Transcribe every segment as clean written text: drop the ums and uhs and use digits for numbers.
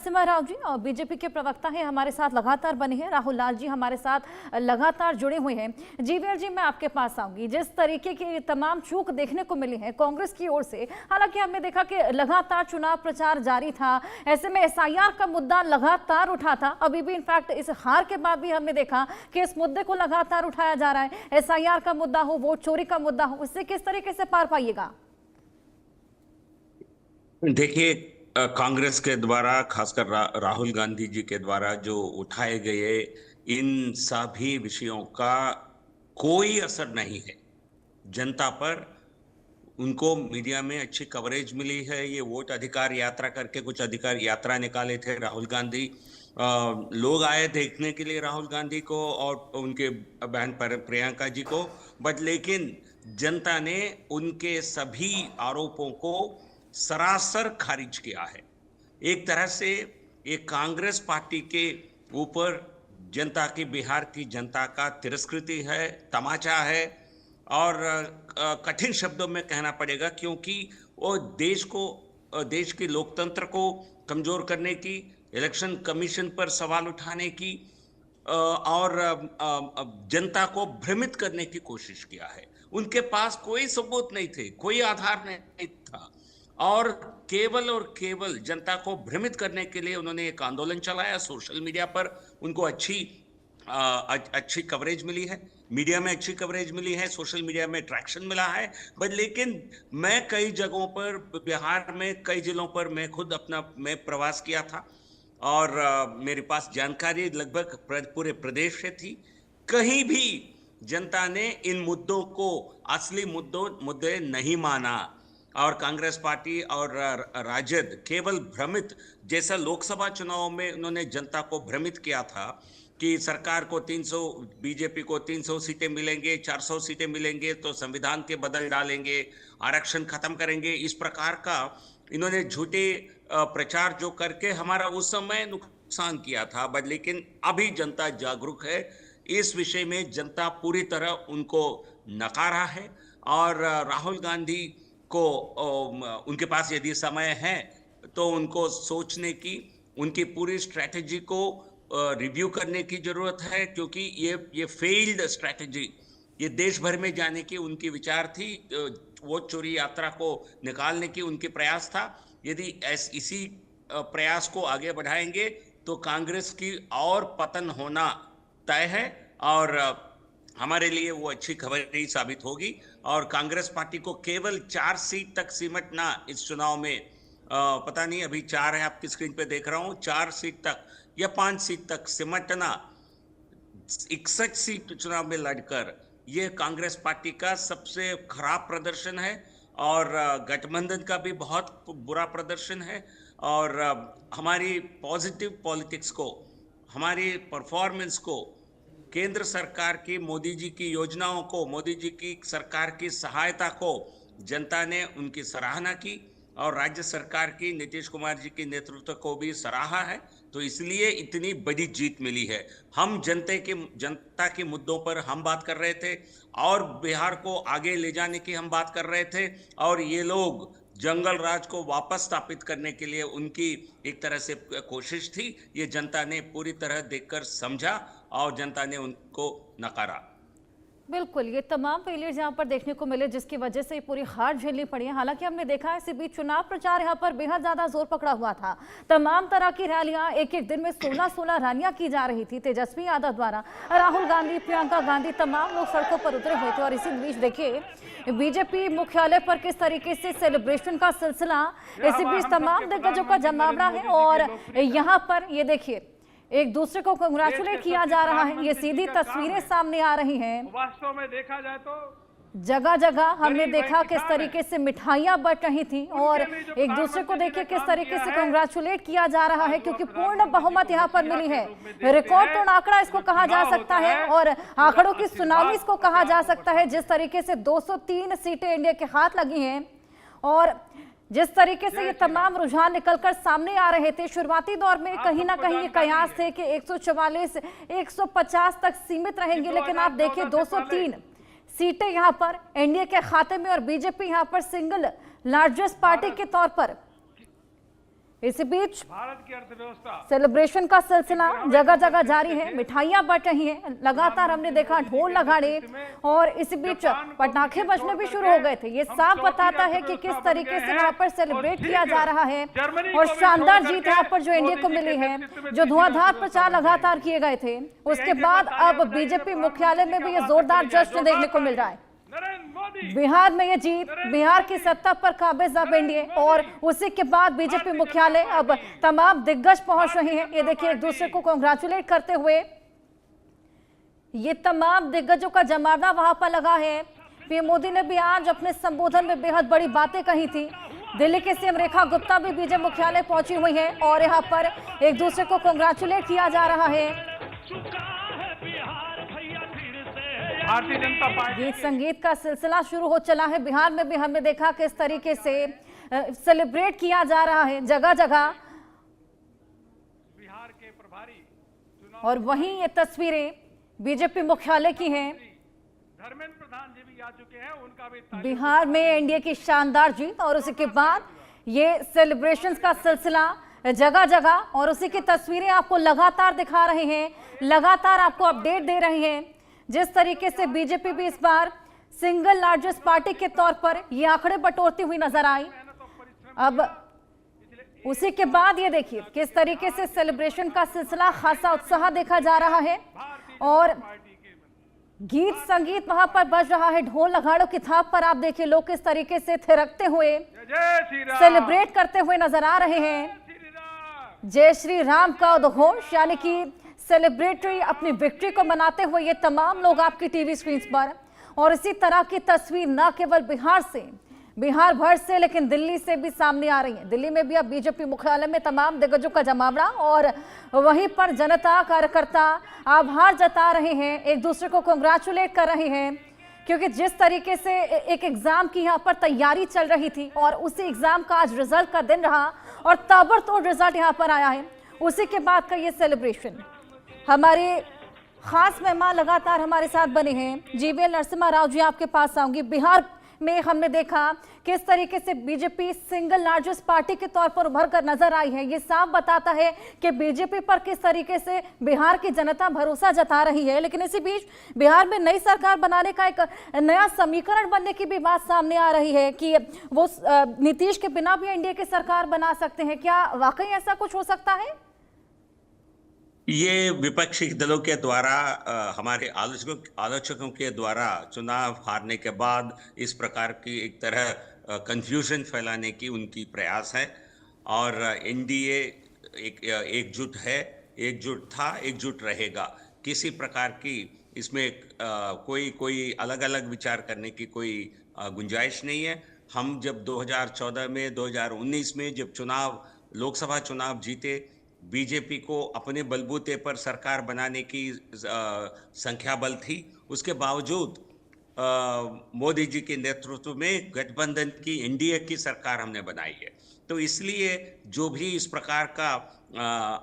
सिमा राव जी और बीजेपी के प्रवक्ता हैं, हमारे साथ लगातार बने हैं। राहुल लाल जी हमारे साथ लगातार जुड़े हुए हैं। जीवीआर जी, मैं आपके पास आऊंगी। जिस तरीके की तमाम चूक देखने को मिली है कांग्रेस की ओर से, हालांकि हमने देखा कि लगातार चुनाव प्रचार जारी था, ऐसे में एसआईआर का मुद्दा लगातार उठा था। अभी भी इनफैक्ट इस हार के बाद भी हमने देखा कि इस मुद्दे को लगातार उठाया जा रहा है। एसआईआर का मुद्दा हो, वोट चोरी का मुद्दा हो, इससे किस तरीके से पार पाइएगा? देखिए, कांग्रेस के द्वारा खासकर राहुल गांधी जी के द्वारा जो उठाए गए इन सभी विषयों का कोई असर नहीं है जनता पर। उनको मीडिया में अच्छी कवरेज मिली है। ये वोट अधिकार यात्रा करके कुछ अधिकार यात्रा निकाले थे राहुल गांधी। लोग आए देखने के लिए राहुल गांधी को और उनके बहन प्रियंका जी को, बट लेकिन जनता ने उनके सभी आरोपों को सरासर खारिज किया है। एक तरह से एक कांग्रेस पार्टी के ऊपर जनता की, बिहार की जनता का तिरस्कृति है, तमाचा है। और कठिन शब्दों में कहना पड़ेगा, क्योंकि वो देश की लोकतंत्र को कमजोर करने की, इलेक्शन कमीशन पर सवाल उठाने की और जनता को भ्रमित करने की कोशिश किया है। उनके पास कोई सबूत नहीं थे, कोई आधार नहीं था, और केवल जनता को भ्रमित करने के लिए उन्होंने एक आंदोलन चलाया। सोशल मीडिया पर उनको अच्छी कवरेज मिली है, मीडिया में अच्छी कवरेज मिली है, सोशल मीडिया में ट्रैक्शन मिला है। बट लेकिन मैं कई जगहों पर, बिहार में कई जिलों पर मैं खुद मैं प्रवास किया था और मेरे पास जानकारी लगभग पूरे प्रदेश से थी। कहीं भी जनता ने इन मुद्दों को असली मुद्दे नहीं माना, और कांग्रेस पार्टी और राजद केवल भ्रमित, जैसा लोकसभा चुनाव में उन्होंने जनता को भ्रमित किया था कि सरकार को 300, बीजेपी को 300 सीटें मिलेंगे, 400 सीटें मिलेंगे तो संविधान के बदल डालेंगे, आरक्षण खत्म करेंगे। इस प्रकार का इन्होंने झूठे प्रचार जो करके हमारा उस समय नुकसान किया था। बट लेकिन अभी जनता जागरूक है, इस विषय में जनता पूरी तरह उनको नकारा है। और राहुल गांधी को उनके पास यदि समय है तो उनको सोचने की, उनकी पूरी स्ट्रैटेजी को रिव्यू करने की जरूरत है, क्योंकि ये फेल्ड स्ट्रैटेजी, ये देश भर में जाने की उनकी विचार थी, वोट चोरी यात्रा को निकालने की उनकी प्रयास था। यदि इसी प्रयास को आगे बढ़ाएंगे तो कांग्रेस की और पतन होना तय है, और हमारे लिए वो अच्छी खबर ही साबित होगी। और कांग्रेस पार्टी को केवल 4 सीट तक सिमटना इस चुनाव में, पता नहीं अभी 4 है, आपकी स्क्रीन पे देख रहा हूं, 4 सीट तक या 5 सीट तक सिमटना 61 सीट चुनाव में लड़कर, ये कांग्रेस पार्टी का सबसे खराब प्रदर्शन है। और गठबंधन का भी बहुत बुरा प्रदर्शन है। और हमारी पॉजिटिव पॉलिटिक्स को, हमारी परफॉर्मेंस को, केंद्र सरकार की, मोदी जी की योजनाओं को, मोदी जी की सरकार की सहायता को जनता ने उनकी सराहना की, और राज्य सरकार की, नीतीश कुमार जी की नेतृत्व को भी सराहा है। तो इसलिए इतनी बड़ी जीत मिली है। हम जनता के मुद्दों पर हम बात कर रहे थे, और बिहार को आगे ले जाने की हम बात कर रहे थे, और ये लोग जंगल राज को वापस स्थापित करने के लिए उनकी एक तरह से कोशिश थी। ये जनता ने पूरी तरह देखकर समझा और जनता ने उनको नकारा। बिल्कुल, ये तमाम फेलियर्स यहाँ पर देखने को मिले, जिसकी वजह से पूरी हार झेलनी पड़ी है। हालांकि हमने देखा है इसी बीच चुनाव प्रचार यहाँ पर बेहद ज्यादा जोर पकड़ा हुआ था। तमाम तरह की रैलियां, एक दिन में 16 रैलियां की जा रही थी तेजस्वी यादव द्वारा। राहुल गांधी, प्रियंका गांधी, तमाम लोग सड़कों पर उतरे हुए थे। और इसी बीच देखिए बीजेपी मुख्यालय पर किस तरीके से सेलिब्रेशन का सिलसिला, इसी बीच तमाम दिग्गजों का जमावड़ा है। और यहाँ पर ये देखिए एक दूसरे को कंग्रेचुलेट किया जा रहा है। ये सीधी तस्वीरें सामने आ रही हैं। वास्तव में देखा जाए तो जगह जगह हमने देखा किस तरीके से मिठाइयां बट रही थी, और एक दूसरे को देखिए किस तरीके से कंग्रेचुलेट किया जा रहा है, क्योंकि पूर्ण बहुमत यहां पर मिली है। रिकॉर्ड तोड़ आंकड़ा इसको कहा जा सकता है, और आंकड़ों की सुनामी इसको कहा जा सकता है। जिस तरीके से 203 सीटें इंडिया के हाथ लगी हैं, और जिस तरीके से ये तमाम रुझान निकलकर सामने आ रहे थे, शुरुआती दौर में कहीं ना कहीं ये कयास थे कि 144, 150 तक सीमित रहेंगे, लेकिन आप देखिए 203 सीटें यहाँ पर एनडीए के खाते में, और बीजेपी यहाँ पर सिंगल लार्जेस्ट पार्टी के तौर पर इसी बीच भारत की अर्थव्यवस्था सेलिब्रेशन का सिलसिला जगह जगह जारी है, मिठाइयां बट रही हैं, लगातार हमने देखा ढोल नगाड़े और इसी बीच पटाखे बजने भी शुरू हो गए थे। ये साफ बताता है कि किस तरीके से वहां पर सेलिब्रेट किया जा रहा है और शानदार जीत यहाँ पर जो एनडीए को मिली है। जो धुआंधार प्रचार लगातार किए गए थे, उसके बाद अब बीजेपी मुख्यालय में भी ये जोरदार जश्न देखने को मिल रहा है। बिहार में ये जीत, बिहार की सत्ता पर काबिज अब एनडीए और उसी के बाद बीजेपी मुख्यालय अब तमाम दिग्गज पहुंच रहे हैं। ये देखिए एक दूसरे को कांग्रेचुलेट करते हुए ये तमाम दिग्गजों का जमावड़ा वहां पर लगा है। पीएम मोदी ने भी आज अपने संबोधन में बेहद बड़ी बातें कही थी। दिल्ली के सीएम रेखा गुप्ता भी बीजेपी मुख्यालय पहुंची हुई है और यहाँ पर एक दूसरे को कांग्रेचुलेट किया जा रहा है। भारतीय जनता पार्टी गीत संगीत का सिलसिला शुरू हो चला है। बिहार में भी हमने देखा किस तरीके से सेलिब्रेट किया जा रहा है जगह जगह। बिहार के प्रभारी और वहीं ये तस्वीरें बीजेपी मुख्यालय की हैं। धर्मेंद्र प्रधान जी भी आ चुके हैं, उनका भी बिहार में एनडीए की शानदार जीत और उसी के बाद ये सेलिब्रेशंस का सिलसिला जगह जगह और उसी की तस्वीरें आपको लगातार दिखा रहे हैं, लगातार आपको अपडेट दे रहे हैं। जिस तरीके से बीजेपी भी इस बार सिंगल लार्जेस्ट पार्टी के तौर पर ये आंकड़े बटोरती हुई नजर आई। अब उसी के बाद ये देखिए किस तरीके से सेलिब्रेशन का सिलसिला खासा उत्साह देखा जा रहा है और गीत संगीत वहां पर बज रहा है। ढोल नगाड़ों की थाप पर आप देखिए लोग किस तरीके से थिरकते हुए सेलिब्रेट करते हुए नजर आ रहे हैं। जय श्री राम का उद्घोष यानी कि सेलिब्रेटरी अपनी विक्ट्री को मनाते हुए ये तमाम लोग आपकी टीवी स्क्रीन पर। और इसी तरह की तस्वीर न केवल बिहार से, बिहार भर से, लेकिन दिल्ली से भी सामने आ रही है। दिल्ली में भी अब बीजेपी मुख्यालय में तमाम दिग्गजों का जमावड़ा और वहीं पर जनता कार्यकर्ता आभार जता रहे हैं, एक दूसरे को कांग्रेचुलेट कर रहे हैं क्योंकि जिस तरीके से एक एग्जाम की यहाँ पर तैयारी चल रही थी और उसी एग्जाम का आज रिजल्ट का दिन रहा और ताबड़तोड़ रिजल्ट यहाँ पर आया है। उसी के बाद का ये सेलिब्रेशन। हमारे खास मेहमान लगातार हमारे साथ बने हैं। जीवीएल नरसिम्हा राव जी, आपके पास आऊंगी। बिहार में हमने देखा किस तरीके से बीजेपी सिंगल लार्जेस्ट पार्टी के तौर पर उभर कर नजर आई है। ये साफ बताता है कि बीजेपी पर किस तरीके से बिहार की जनता भरोसा जता रही है। लेकिन इसी बीच बिहार में नई सरकार बनाने का एक नया समीकरण बनने की भी बात सामने आ रही है कि वो नीतीश के बिना भी एनडीए की सरकार बना सकते हैं। क्या वाकई ऐसा कुछ हो सकता है? ये विपक्षी दलों के द्वारा हमारे आलोचकों के द्वारा चुनाव हारने के बाद इस प्रकार की एक तरह कंफ्यूजन फैलाने की उनकी प्रयास है और एनडीए एकजुट है, एकजुट था, एकजुट रहेगा। किसी प्रकार की इसमें कोई अलग अलग विचार करने की कोई गुंजाइश नहीं है। हम जब 2014 में 2019 में जब लोकसभा चुनाव जीते, बीजेपी को अपने बलबूते पर सरकार बनाने की संख्या बल थी। उसके बावजूद मोदी जी के नेतृत्व में गठबंधन की एनडीए की सरकार हमने बनाई है। तो इसलिए जो भी इस प्रकार का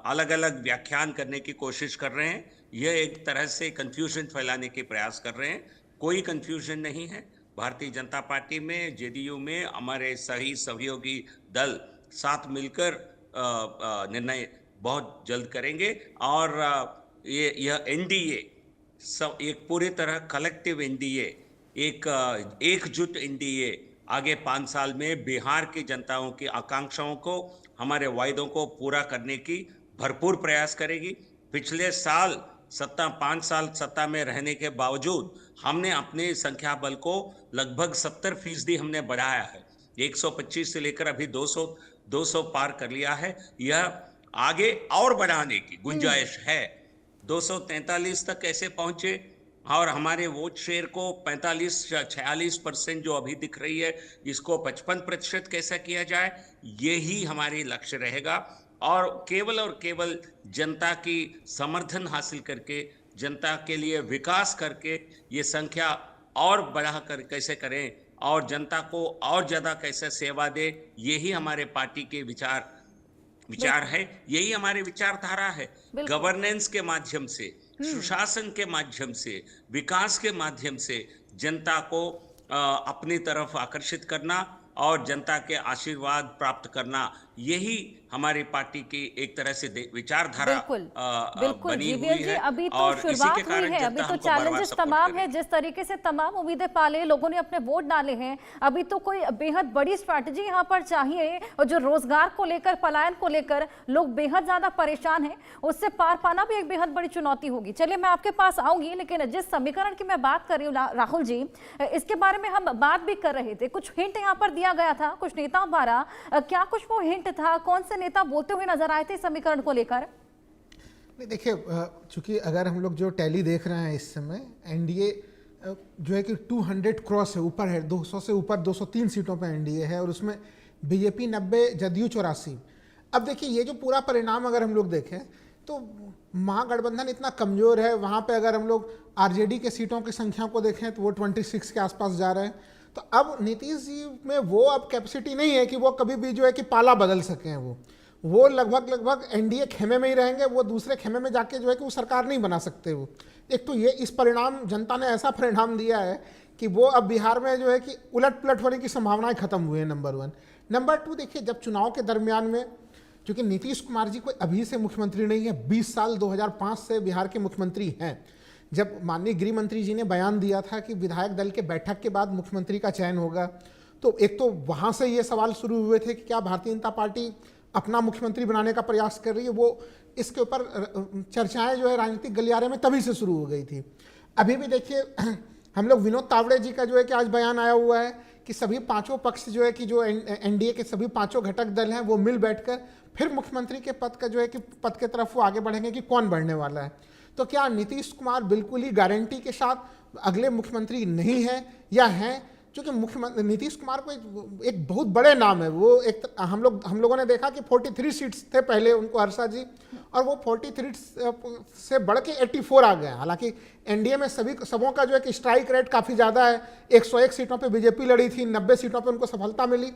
अलग अलग व्याख्यान करने की कोशिश कर रहे हैं, यह एक तरह से कंफ्यूजन फैलाने के प्रयास कर रहे हैं। कोई कंफ्यूजन नहीं है। भारतीय जनता पार्टी में, जेडीयू में हमारे सही सहयोगी दल साथ मिलकर निर्णय बहुत जल्द करेंगे और यह एनडीए सब एक पूरी तरह कलेक्टिव एनडीए, एक एकजुट एनडीए आगे 5 साल में बिहार की जनताओं की आकांक्षाओं को, हमारे वायदों को पूरा करने की भरपूर प्रयास करेगी। पिछले साल 5 साल सत्ता में रहने के बावजूद हमने अपने संख्या बल को लगभग 70% हमने बढ़ाया है। 125 से लेकर अभी 200 पार कर लिया है। यह आगे और बढ़ाने की गुंजाइश है। 243 तक कैसे पहुंचे और हमारे वोट शेयर को 45-46% जो अभी दिख रही है, इसको 55% कैसा किया जाए, यही हमारी लक्ष्य रहेगा। और केवल जनता की समर्थन हासिल करके, जनता के लिए विकास करके ये संख्या और बढ़ाकर कैसे करें और जनता को और ज्यादा कैसे सेवा दे, यही हमारे पार्टी के विचार है, यही हमारे विचारधारा है। गवर्नेंस के माध्यम से, सुशासन के माध्यम से, विकास के माध्यम से जनता को अपनी तरफ आकर्षित करना और जनता के आशीर्वाद प्राप्त करना, यही हमारी पार्टी की एक तरह से विचारधारा बिल्कुल बिल्कुल बनी जीवीएल हुई जी, है। अभी तो और इसी शुरुआत के हुई कारण है, अभी जनता तो हमको बार-बार चैलेंजेस सपोर्ट तमाम कर है, रही जिस तरीके से तमाम उम्मीदें पाले लोगों ने अपने वोट डाले हैं, अभी तो कोई बेहद बड़ी स्ट्रैटेजी यहाँ पर चाहिए। और जो रोजगार को लेकर, पलायन को लेकर लोग बेहद ज्यादा परेशान हैं, उससे पार पाना भी एक बेहद बड़ी चुनौती होगी। चलिए मैं आपके पास आऊंगी, लेकिन जिस समीकरण की मैं बात कर रही हूँ राहुल जी, इसके बारे में हम बात भी कर रहे थे, कुछ हिंट यहाँ पर दिया गया था कुछ नेताओं द्वारा, क्या कुछ वो हिंट था, कौन से नेता बोलते हुए नजर आए थे इस समीकरण को लेकर? नहीं देखिए, चूंकि अगर हम लोग जो टैली देख रहे हैं इस समय, एनडीए जो है कि 200 क्रॉस है, ऊपर है, 200 से ऊपर 203 सीटों पे एनडीए है, और उसमें बीजेपी 90, जदयू 84। अब देखिए ये जो पूरा परिणाम अगर हम लोग देखें तो महागठबंधन इतना कमजोर है, वहाँ पे अगर हम लोग आरजेडी के सीटों की संख्या को देखें तो वो 26 के आसपास जा रहे हैं। तो अब नीतीश जी में वो अब कैपेसिटी नहीं है कि वो कभी भी जो है कि पाला बदल सकें। वो लगभग एनडीए खेमे में ही रहेंगे, वो दूसरे खेमे में जाके जो है कि वो सरकार नहीं बना सकते। वो एक तो ये इस परिणाम, जनता ने ऐसा परिणाम दिया है कि वो अब बिहार में जो है कि उलट पुलट होने की संभावनाएं खत्म हुई है, नंबर 1। नंबर 2 देखिए, जब चुनाव के दरमियान में, क्योंकि नीतीश कुमार जी कोई अभी से मुख्यमंत्री नहीं है, 20 साल 2005 से बिहार के मुख्यमंत्री हैं। जब माननीय गृह मंत्री जी ने बयान दिया था कि विधायक दल के बैठक के बाद मुख्यमंत्री का चयन होगा, तो एक तो वहाँ से ये सवाल शुरू हुए थे कि क्या भारतीय जनता पार्टी अपना मुख्यमंत्री बनाने का प्रयास कर रही है। वो इसके ऊपर चर्चाएं जो है राजनीतिक गलियारे में तभी से शुरू हो गई थी। अभी भी देखिए हम लोग विनोद तावड़े जी का जो है कि आज बयान आया हुआ है कि सभी पांचों पक्ष जो है कि जो एनडीए के सभी पांचों घटक दल हैं वो मिल बैठकर फिर मुख्यमंत्री के पद का जो है कि पद के तरफ वो आगे बढ़ेंगे कि कौन बढ़ने वाला है। तो क्या नीतीश कुमार बिल्कुल ही गारंटी के साथ अगले मुख्यमंत्री नहीं है या हैं? क्योंकि मुख्यमंत्री नीतीश कुमार को एक बहुत बड़े नाम है। वो एक हम लोगों ने देखा कि 43 सीट्स थे पहले उनको, हर्षा जी, और वो 43 से बढ़ के 84 आ गए। हालांकि एनडीए में सबों का जो है कि स्ट्राइक रेट काफ़ी ज़्यादा है, 101 सीटों पे बीजेपी लड़ी थी, 90 सीटों पे उनको सफलता मिली,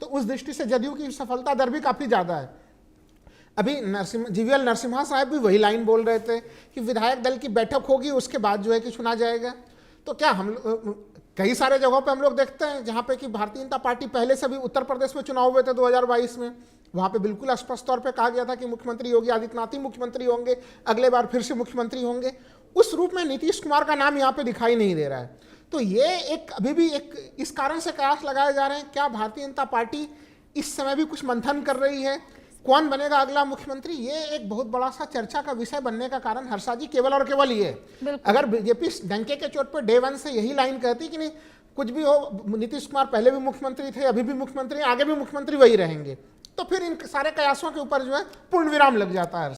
तो उस दृष्टि से जदयू की सफलता दर भी काफ़ी ज़्यादा है। अभी जीवीएल नरसिम्हा साहब भी वही लाइन बोल रहे थे कि विधायक दल की बैठक होगी, उसके बाद जो है कि चुना जाएगा। तो क्या हम कई सारे जगहों पे हम लोग देखते हैं जहाँ पे कि भारतीय जनता पार्टी पहले से भी, उत्तर प्रदेश में चुनाव हुए थे 2022 में, वहाँ पे बिल्कुल स्पष्ट तौर पे कहा गया था कि मुख्यमंत्री योगी आदित्यनाथ ही मुख्यमंत्री होंगे, अगले बार फिर से मुख्यमंत्री होंगे। उस रूप में नीतीश कुमार का नाम यहाँ पे दिखाई नहीं दे रहा है। तो ये एक अभी भी एक इस कारण से कयास लगाए जा रहे हैं, क्या भारतीय जनता पार्टी इस समय भी कुछ मंथन कर रही है, कौन बनेगा अगला मुख्यमंत्री? ये एक बहुत बड़ा सा चर्चा का विषय बनने का कारण हर्षा जी केवल और केवल ये है। अगर बीजेपी डंके के चोट पर डे 1 से यही लाइन कहती कि नहीं कुछ भी हो, नीतीश कुमार पहले भी मुख्यमंत्री थे, अभी भी मुख्यमंत्री, आगे भी मुख्यमंत्री वही रहेंगे, तो फिर इन सारे कयासों के ऊपर जो है पूर्ण विराम लग जाता है।